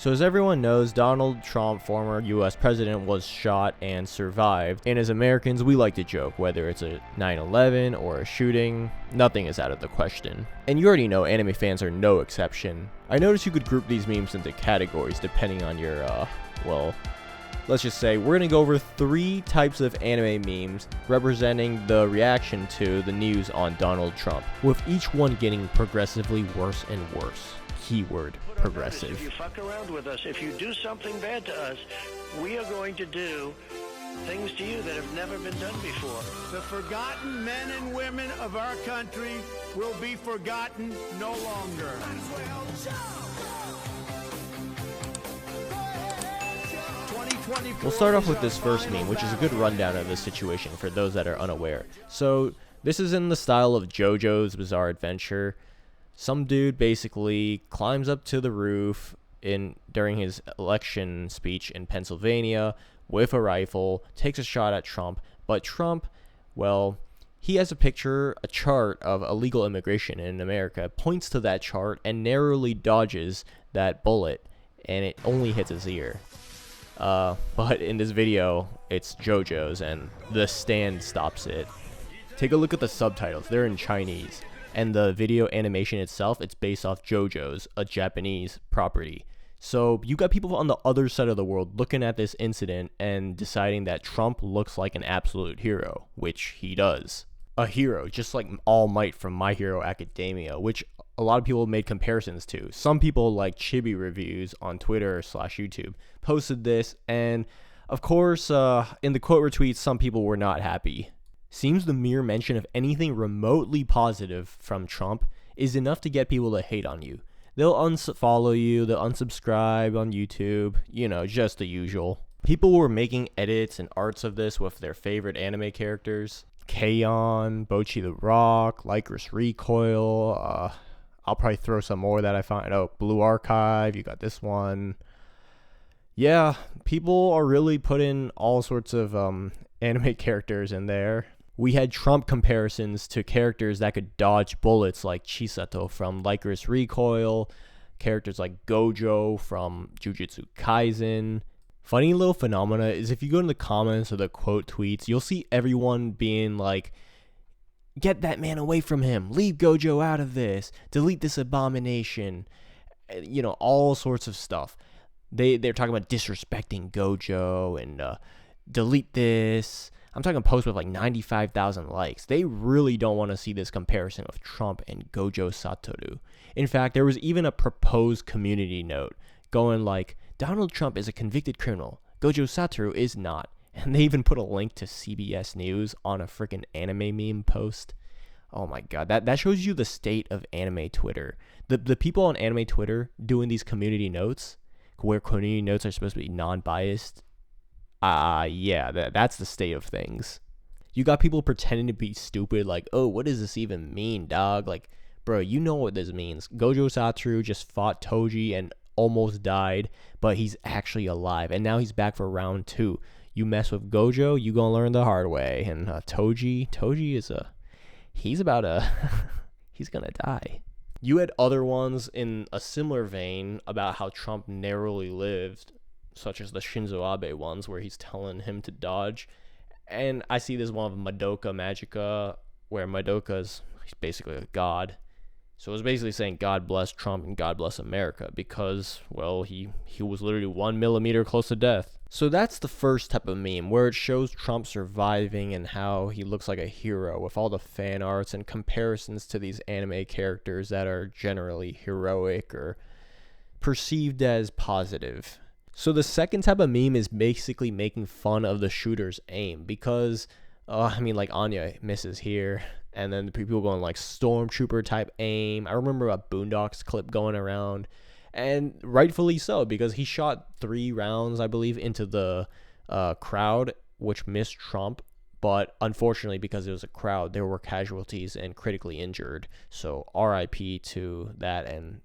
So as everyone knows, Donald Trump, former US president, was shot and survived. And as Americans, we like to joke, whether it's a 9/11 or a shooting, nothing is out of the question. And you already know anime fans are no exception. I noticed you could group these memes into categories depending on your, let's just say we're going to go over 3 types of anime memes representing the reaction to the news on Donald Trump, with each one getting progressively worse and worse. Keyword progressive. If you fuck around with us, if you do something bad to us, we are going to do things to you that have never been done before. The forgotten men and women of our country will be forgotten no longer. We'll start off with this first meme, which is a good rundown of the situation for those that are unaware. So this is in the style of JoJo's Bizarre Adventure. Some dude basically climbs up to the roof during his election speech in Pennsylvania with a rifle, takes a shot at Trump, but Trump, well, he has a chart of illegal immigration in America, points to that chart and narrowly dodges that bullet, and it only hits his ear. But in this video, it's JoJo's, and the stand stops it. Take a look at the subtitles, they're in Chinese. And the video animation itself, it's based off JoJo's, a Japanese property. So you got people on the other side of the world looking at this incident and deciding that Trump looks like an absolute hero, which he does. A hero, just like All Might from My Hero Academia, which a lot of people made comparisons to. Some people, like Chibi Reviews on Twitter/YouTube, posted this, and of course, in the quote retweets, some people were not happy. Seems the mere mention of anything remotely positive from Trump is enough to get people to hate on you. They'll unfollow you, they'll unsubscribe on YouTube, just the usual. People were making edits and arts of this with their favorite anime characters. K-On!, Bocchi the Rock, Lycris Recoil, I'll probably throw some more that I find. Oh, Blue Archive, you got this one. Yeah, people are really putting all sorts of anime characters in there. We had Trump comparisons to characters that could dodge bullets like Chisato from Lycris Recoil, characters like Gojo from Jujutsu Kaisen. Funny little phenomena is if you go in the comments or the quote tweets, you'll see everyone being like, get that man away from him, leave Gojo out of this, delete this abomination, all sorts of stuff. They're talking about disrespecting Gojo and delete this. I'm talking posts with like 95,000 likes. They really don't want to see this comparison of Trump and Gojo Satoru. In fact, there was even a proposed community note going like, Donald Trump is a convicted criminal, Gojo Satoru is not. And they even put a link to CBS News on a freaking anime meme post. Oh my god, that shows you the state of anime Twitter. The people on anime Twitter doing these community notes, where community notes are supposed to be non-biased, that's the state of things. You got people pretending to be stupid, like, oh, what does this even mean, dog? Like, bro, you know what this means. Gojo Satoru just fought Toji and almost died, but he's actually alive, and now he's back for round 2. You mess with Gojo, you gonna learn the hard way. And Toji is he's gonna die. You had other ones in a similar vein about how Trump narrowly lived, such as the Shinzo Abe ones, where he's telling him to dodge. And I see this one of Madoka Magica, where he's basically a god. So it was basically saying God bless Trump and God bless America because, well, he was literally 1 millimeter close to death. So that's the first type of meme, where it shows Trump surviving and how he looks like a hero with all the fan arts and comparisons to these anime characters that are generally heroic or perceived as positive. So the second type of meme is basically making fun of the shooter's aim because, like Anya misses here, and then the people going like stormtrooper type aim. I remember a Boondocks clip going around, and rightfully so, because he shot 3 rounds, I believe, into the crowd, which missed Trump. But unfortunately, because it was a crowd, there were casualties and critically injured. So RIP to that. And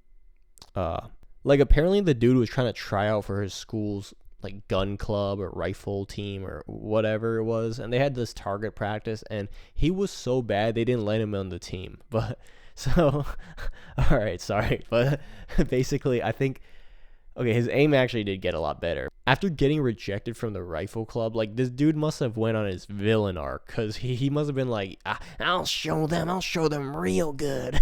apparently the dude was trying to try out for his school's like gun club or rifle team or whatever it was, and they had this target practice, and he was so bad they didn't let him on the team. But so all right, sorry, but basically I think Okay, his aim actually did get a lot better. After getting rejected from the rifle club, like, this dude must have went on his villain arc, because he must have been like, I'll show them real good.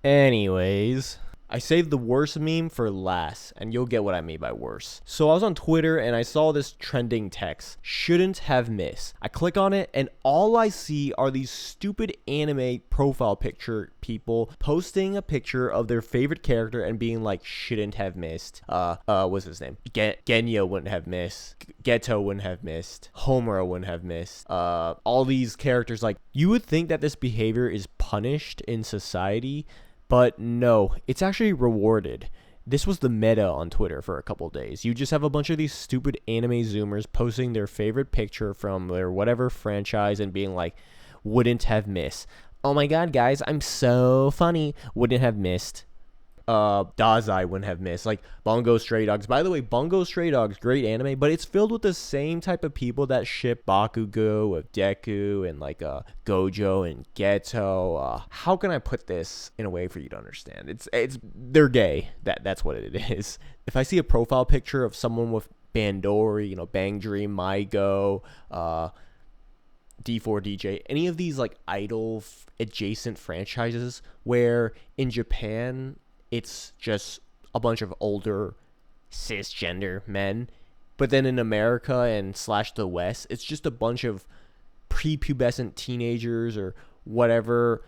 Anyways, I saved the worst meme for last, and you'll get what I mean by worse. So I was on Twitter and I saw this trending text, shouldn't have missed. I click on it and all I see are these stupid anime profile picture people posting a picture of their favorite character and being like, shouldn't have missed. What's his name? Genya wouldn't have missed. Geto wouldn't have missed. Homura wouldn't have missed. All these characters, like, you would think that this behavior is punished in society, but no, it's actually rewarded. This was the meta on Twitter for a couple days. You just have a bunch of these stupid anime zoomers posting their favorite picture from their whatever franchise and being like, wouldn't have missed. Oh my god, guys, I'm so funny. Wouldn't have missed. Dazai wouldn't have missed. Like, Bungo Stray Dogs. By the way, Bungo Stray Dogs, great anime, but it's filled with the same type of people that ship Bakugo with Deku and like Gojo and Geto. How can I put this in a way for you to understand? It's they're gay. That's what it is. If I see a profile picture of someone with Bandori, Bang Dream, Maigo, D4DJ, any of these like idol adjacent franchises where in Japan it's just a bunch of older cisgender men, but then in America and / the West, it's just a bunch of prepubescent teenagers or whatever,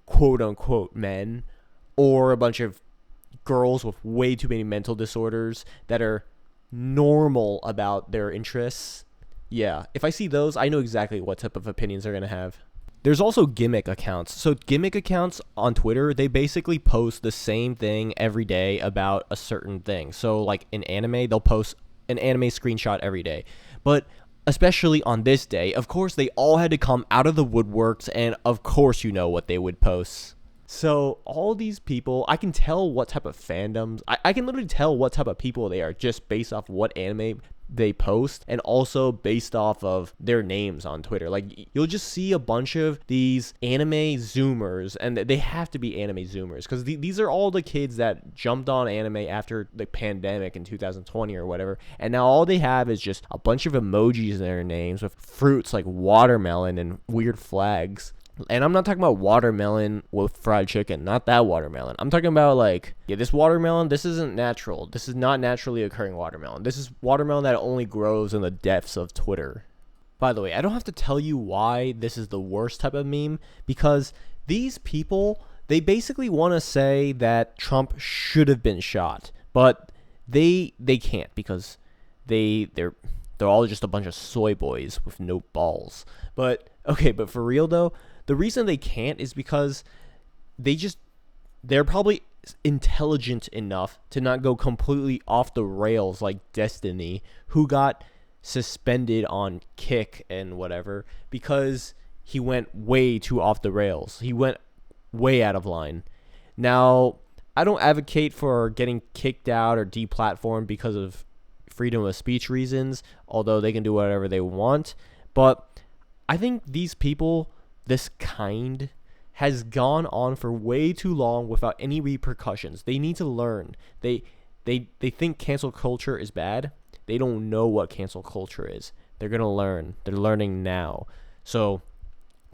quote unquote men, or a bunch of girls with way too many mental disorders that are normal about their interests. Yeah, if I see those, I know exactly what type of opinions they're going to have. There's also gimmick accounts. So gimmick accounts on Twitter, they basically post the same thing every day about a certain thing. So like in anime, they'll post an anime screenshot every day. But especially on this day, of course, they all had to come out of the woodworks, and of course you know what they would post. So all these people, I can tell what type of fandoms, I can literally tell what type of people they are just based off what anime they post, and also based off of their names on Twitter. Like, you'll just see a bunch of these anime zoomers, and they have to be anime zoomers because these are all the kids that jumped on anime after the pandemic in 2020 or whatever, and now all they have is just a bunch of emojis in their names with fruits like watermelon and weird flags. And I'm not talking about watermelon with fried chicken. Not that watermelon. I'm talking about like, yeah, this watermelon, this isn't natural. This is not naturally occurring watermelon. This is watermelon that only grows in the depths of Twitter. By the way, I don't have to tell you why this is the worst type of meme, because these people, they basically want to say that Trump should have been shot, but they can't because they're all just a bunch of soy boys with no balls. But okay, but for real though, the reason they can't is because they're probably intelligent enough to not go completely off the rails like Destiny, who got suspended on Kick and whatever because he went way too off the rails. He went way out of line. Now, I don't advocate for getting kicked out or deplatformed because of freedom of speech reasons, although they can do whatever they want. But I think these people, this kind, has gone on for way too long without any repercussions. They need to learn. They think cancel culture is bad. They don't know what cancel culture is. They're going to learn. They're learning now. So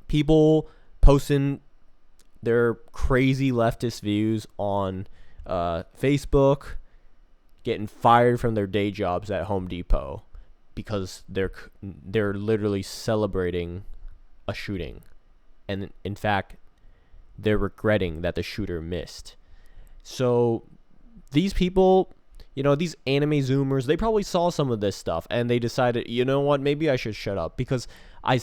people posting their crazy leftist views on Facebook, getting fired from their day jobs at Home Depot because they're literally celebrating a shooting. And in fact, they're regretting that the shooter missed. So these people, these anime zoomers, they probably saw some of this stuff and they decided, you know what, maybe I should shut up, because I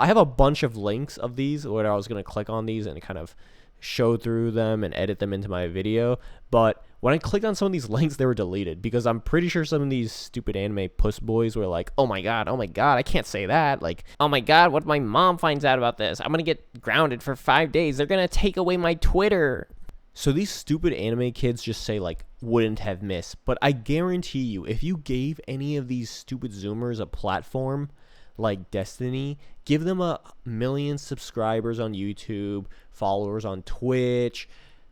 have a bunch of links of these where I was going to click on these and kind of show through them and edit them into my video. But when I clicked on some of these links, they were deleted because I'm pretty sure some of these stupid anime puss boys were like, oh my god, I can't say that. Like, oh my god, what if my mom finds out about this? I'm going to get grounded for 5 days. They're going to take away my Twitter. So these stupid anime kids just say like, wouldn't have missed. But I guarantee you, if you gave any of these stupid zoomers a platform like Destiny, give them 1 million subscribers on YouTube, followers on Twitch,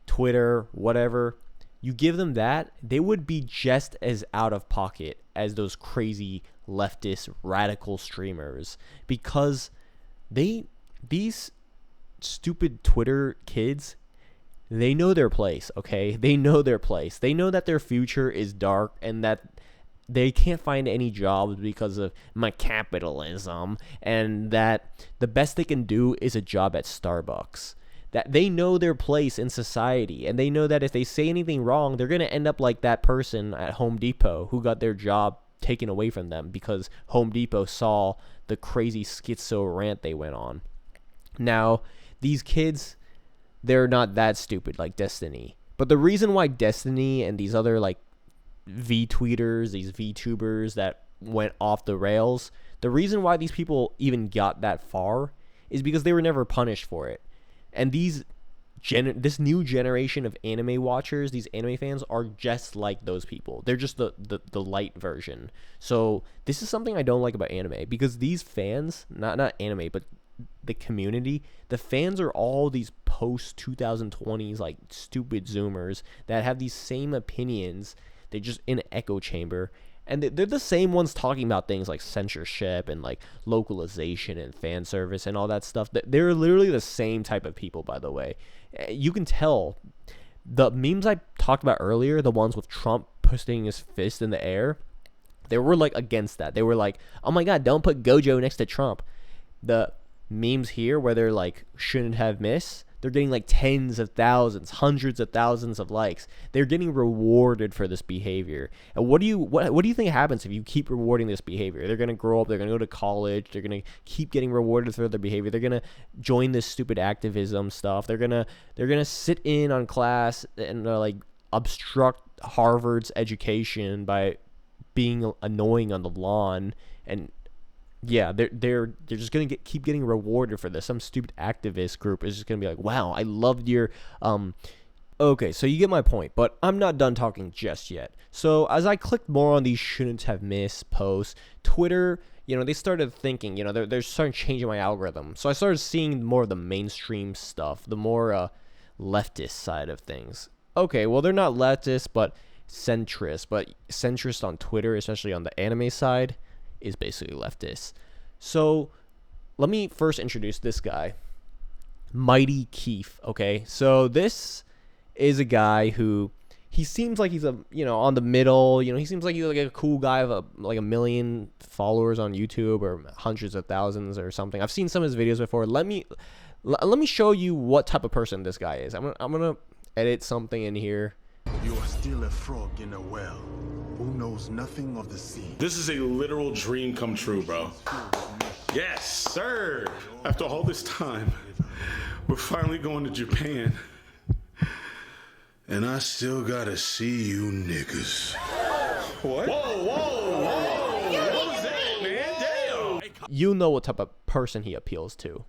Twitter, whatever, you give them that, they would be just as out of pocket as those crazy leftist radical streamers, because these stupid Twitter kids, they know their place, okay? They know their place. They know that their future is dark and that they can't find any jobs because of my capitalism, and that the best they can do is a job at Starbucks. That they know their place in society, and they know that if they say anything wrong, they're going to end up like that person at Home Depot who got their job taken away from them because Home Depot saw the crazy schizo rant they went on. Now, these kids, they're not that stupid like Destiny. But the reason why Destiny and these other like V-tweeters, these V-tubers that went off the rails, the reason why these people even got that far is because they were never punished for it. And this new generation of anime watchers, these anime fans, are just like those people. They're just the light version. So this is something I don't like about anime, because these fans, not anime, but the community, the fans are all these post 2020s like stupid Zoomers that have these same opinions. They're just in an echo chamber, and they're the same ones talking about things like censorship and like localization and fan service and all that stuff. They're literally the same type of people, by the way. You can tell the memes I talked about earlier, the ones with Trump putting his fist in the air, they were like against that. They were like, oh my God, don't put Gojo next to Trump. The memes here where they're like, shouldn't have missed, they're getting like tens of thousands, hundreds of thousands of likes. They're getting rewarded for this behavior. And what do you think happens if you keep rewarding this behavior? They're gonna grow up. They're gonna go to college. They're gonna keep getting rewarded for their behavior. They're gonna join this stupid activism stuff. They're gonna sit in on class and like obstruct Harvard's education by being annoying on the lawn. And yeah, they're just gonna keep getting rewarded for this. Some stupid activist group is just gonna be like, wow, I loved your Okay, so you get my point, but I'm not done talking just yet. So as I clicked more on these shouldn't have missed posts, Twitter, they started thinking, they're starting changing my algorithm. So I started seeing more of the mainstream stuff, the more leftist side of things. Okay, well, they're not leftist, but centrist. But centrist on Twitter, especially on the anime side, is basically leftist. So let me first introduce this guy, Mighty Keef. Okay, so this is a guy who, he seems like he's on the middle. He seems like he's like a cool guy of like a million followers on YouTube or hundreds of thousands or something. I've seen some of his videos before. Let me show you what type of person this guy is. I'm gonna edit something in here. You are still a frog in a well who knows nothing of the sea. This is a literal dream come true, bro. Yes, sir. After all this time, we're finally going to Japan. And I still gotta see you niggas. What? Whoa. What was that, man? Damn. You know what type of person he appeals to.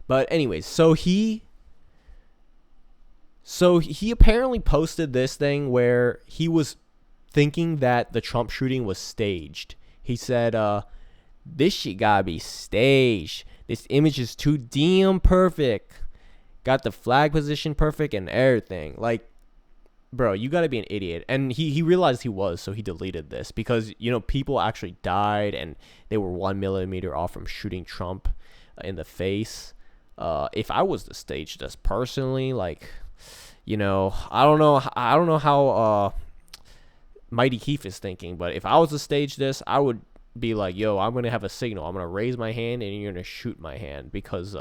But anyways, so he apparently posted this thing where he was thinking that the Trump shooting was staged. He said, this shit gotta be staged. This image is too damn perfect. Got the flag position perfect and everything. Like, bro, you gotta be an idiot. And he realized he was, so he deleted this because, people actually died and they were 1 millimeter off from shooting Trump in the face. If I was to stage this personally, like, I don't know how Mighty Keef is thinking, but if I was to stage this, I would be like, yo, I'm gonna have a signal. I'm gonna raise my hand and you're gonna shoot my hand, because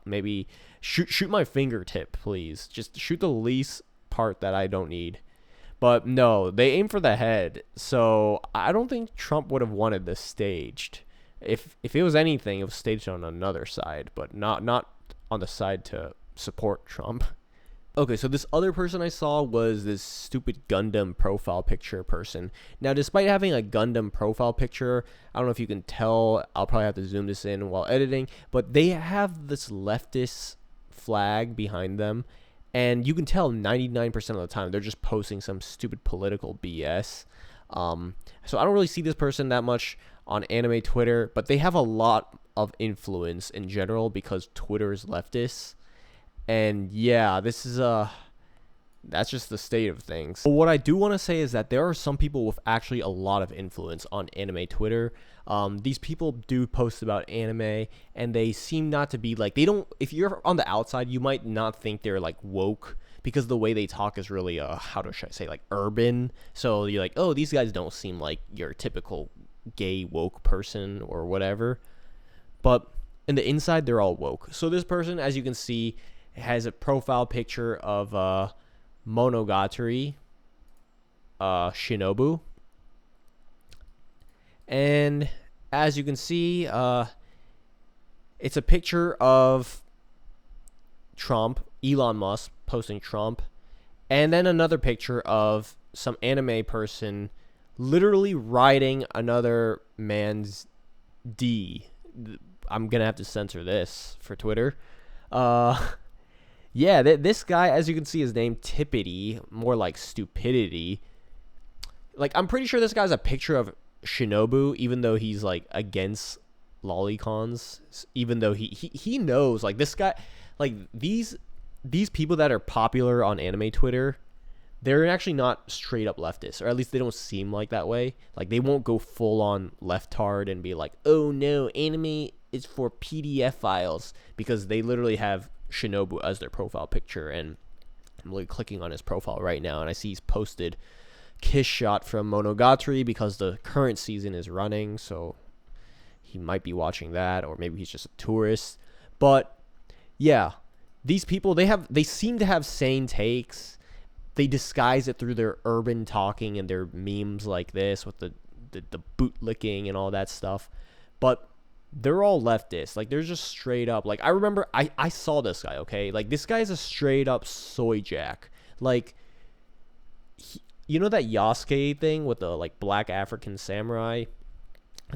maybe shoot my fingertip, please. Just shoot the least part that I don't need. But no, they aim for the head. So I don't think Trump would have wanted this staged. If it was anything, it was staged on another side, but not on the side to support Trump. Okay, so this other person I saw was this stupid Gundam profile picture person. Now, despite having a Gundam profile picture, I don't know if you can tell, I'll probably have to zoom this in while editing, but they have this leftist flag behind them, and you can tell 99% of the time they're just posting some stupid political BS. So I don't really see this person that much on anime Twitter, but they have a lot of influence in general because Twitter is leftist. And yeah, this is that's just the state of things. But what I do want to say is that there are some people with actually a lot of influence on anime Twitter. These people do post about anime, and they seem not to be like, they don't, if you're on the outside, you might not think they're like woke, because the way they talk is really how do I say, like urban. So you're like, oh, these guys don't seem like your typical gay woke person or whatever. But in the inside, they're all woke. So this person, as you can see, has a profile picture of Monogatari Shinobu. And as you can see, it's a picture of Trump, Elon Musk posting Trump, and then another picture of some anime person literally riding another man's D. I'm gonna have to censor this for Twitter. Yeah, this guy, as you can see, his name Tippity, more like stupidity. Like, I'm pretty sure this guy's a picture of Shinobu, even though he's like against lolicons, even though he knows, like, this guy, like, these people that are popular on anime Twitter, they're actually not straight up leftists, or at least they don't seem like that way. Like, they won't go full on leftard and be like, oh no, anime is for PDF files, because they literally have Shinobu as their profile picture. And I'm literally clicking on his profile right now, and I see he's posted kiss shot from Monogatari because the current season is running, so he might be watching that, or maybe he's just a tourist. But yeah, these people, they seem to have sane takes. They disguise it through their urban talking and their memes like this with the bootlicking and all that stuff. But they're all leftists. Like, they're just straight up, like, I remember I saw this guy, okay? Like, this guy's a straight up soy jack. Like, you know that Yasuke thing with the like black African samurai?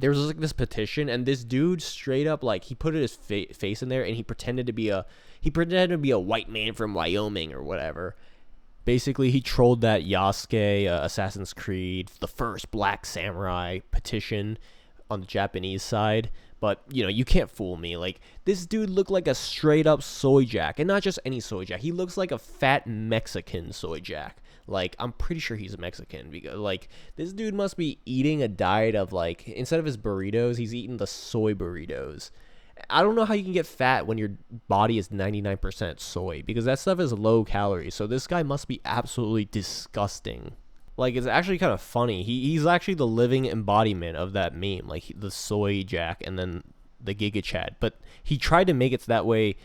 There was like this petition, and this dude straight up, like, he put his face in there, and he pretended to be a white man from Wyoming or whatever. Basically, he trolled that Yasuke Assassin's Creed, the first black samurai petition on the Japanese side. But, you know, you can't fool me. Like, this dude looked like a straight up soy jack, and not just any soy jack. He looks like a fat Mexican soy jack. Like, I'm pretty sure he's a Mexican, because, like, this dude must be eating a diet of, like, instead of his burritos, he's eating the soy burritos. I don't know how you can get fat when your body is 99% soy, because that stuff is low calorie. So this guy must be absolutely disgusting. Like, it's actually kind of funny. He's actually the living embodiment of that meme, like the soy jack and then the Giga Chad. But he tried to make it that way.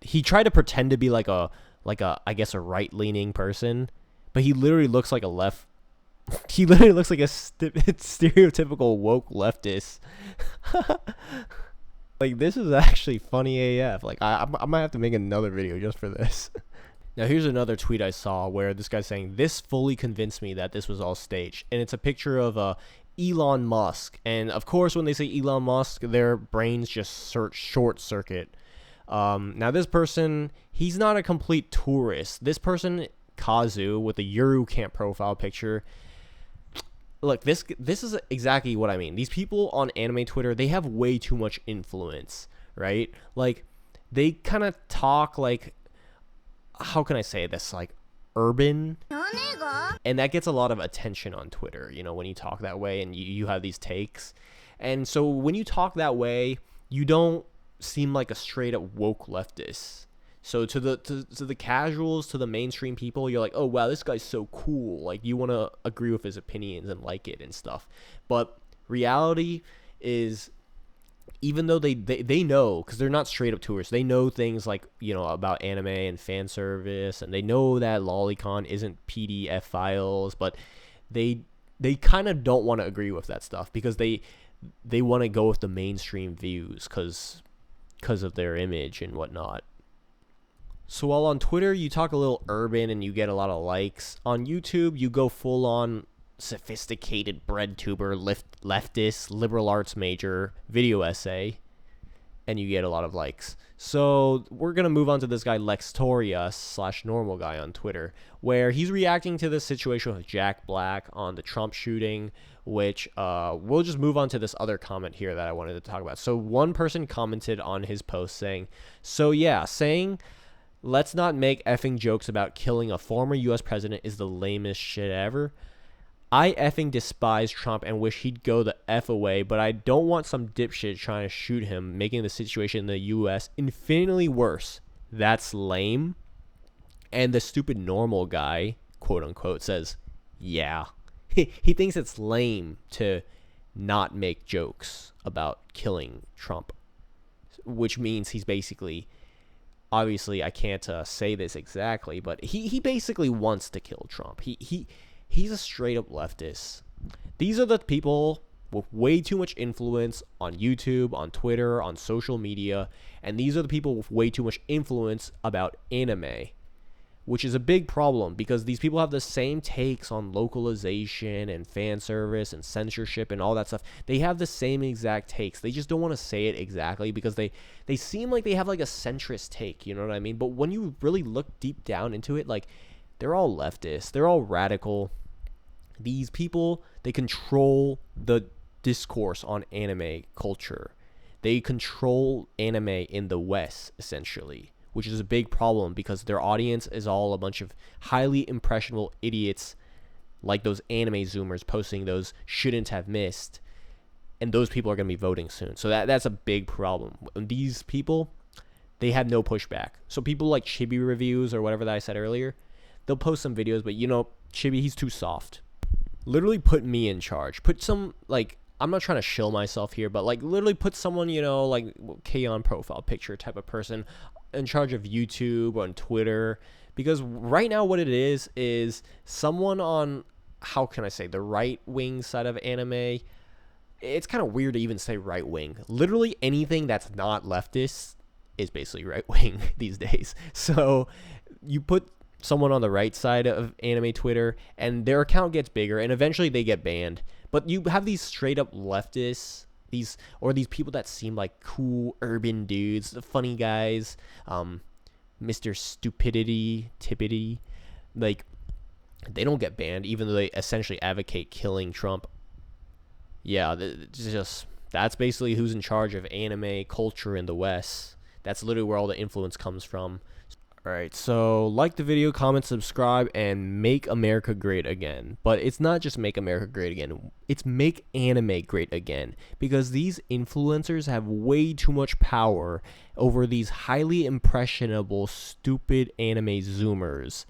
He tried to pretend to be like a I guess a right-leaning person, but he literally looks like a left. He literally looks like a stereotypical woke leftist. Like, this is actually funny AF. Like, I might have to make another video just for this. Now, here's another tweet I saw where this guy's saying, this fully convinced me that this was all staged. And it's a picture of Elon Musk. And, of course, when they say Elon Musk, their brains just short circuit. Now, this person, he's not a complete tourist. This person, Kazu, with the Yuru Camp profile picture. Look, this is exactly what I mean. These people on anime Twitter, they have way too much influence, right? Like, they kind of talk like, how can I say this, like, urban, and that gets a lot of attention on Twitter, you know, when you talk that way and you have these takes. And so when you talk that way, you don't seem like a straight up woke leftist. So to the casuals, to the mainstream people, you're like, oh wow, this guy's so cool, like, you want to agree with his opinions and like it and stuff. But reality is, even though they know, because they're not straight up tourists, they know things like, you know, about anime and fan service, and they know that lolicon isn't PDF files, but they kind of don't want to agree with that stuff, because they want to go with the mainstream views because of their image and whatnot. So while on Twitter you talk a little urban and you get a lot of likes, on YouTube you go full on sophisticated bread tuber, leftist, liberal arts major video essay, and you get a lot of likes. So we're going to move on to this guy Lextorius / normal guy on Twitter, where he's reacting to this situation with Jack Black on the Trump shooting, which we'll just move on to this other comment here that I wanted to talk about. So one person commented on his post saying, so yeah, saying let's not make effing jokes about killing a former US president is the lamest shit ever. I effing despise Trump and wish he'd go the F away, but I don't want some dipshit trying to shoot him, making the situation in the US infinitely worse. That's lame. And the stupid normal guy, quote unquote, says, yeah. He thinks it's lame to not make jokes about killing Trump, which means he's basically, obviously I can't say this exactly, but he basically wants to kill Trump. He's a straight up leftist. These are the people with way too much influence on YouTube, on Twitter, on social media, and these are the people with way too much influence about anime, which is a big problem because these people have the same takes on localization and fan service and censorship and all that stuff. They have the same exact takes. They just don't want to say it exactly because they seem like they have like a centrist take, you know what I mean? But when you really look deep down into it, like, they're all leftists. They're all radical. These people, they control the discourse on anime culture. They control anime in the West, essentially, which is a big problem because their audience is all a bunch of highly impressionable idiots like those anime zoomers posting those shouldn't have missed. And those people are going to be voting soon. So that's a big problem. And these people, they have no pushback. So people like Chibi Reviews or whatever that I said earlier, they'll post some videos, but you know, Chibi, he's too soft. Literally put me in charge. Put some, like, I'm not trying to shill myself here, but like literally put someone, you know, like K-On profile picture type of person in charge of YouTube or on Twitter, because right now what it is someone on, how can I say, the right wing side of anime. It's kind of weird to even say right wing. Literally anything that's not leftist is basically right wing these days. So you put someone on the right side of anime Twitter and their account gets bigger and eventually they get banned. But you have these straight up leftists, these people that seem like cool urban dudes, the funny guys, Mr. Stupidity, Tippity, like, they don't get banned even though they essentially advocate killing Trump. Yeah, that's basically who's in charge of anime culture in the West. That's literally where all the influence comes from. Alright, so like the video, comment, subscribe, and make America great again. But it's not just make America great again, it's make anime great again. Because these influencers have way too much power over these highly impressionable, stupid anime zoomers.